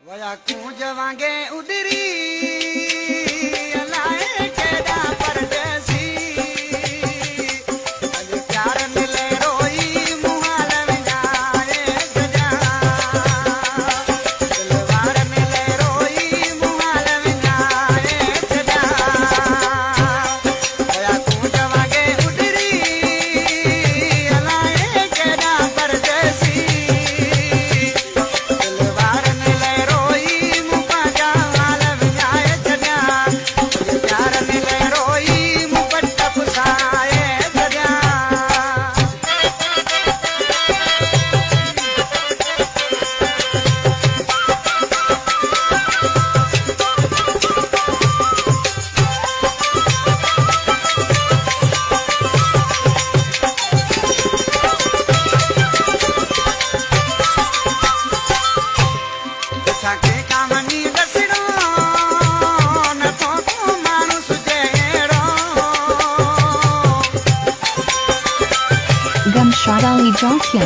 वया कूंज वांगे उडरी अलाए केड़ा परदेसी अज प्यार मिले रोई मुहाल विञाए सजा दिलवार मिले रोई मुहाल विञाए सजा वया कूंज वांगे उडरी अलाए केड़ा परदेसी Gumshot Ali Jokyo.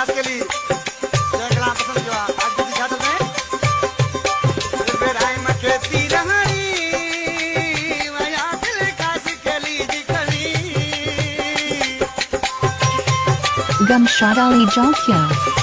के लिए पसंद जो आज की छात्र में फिर आए मखेती रहाई वया दिल खास खेली जिकली Gumshot Ali Jokyo.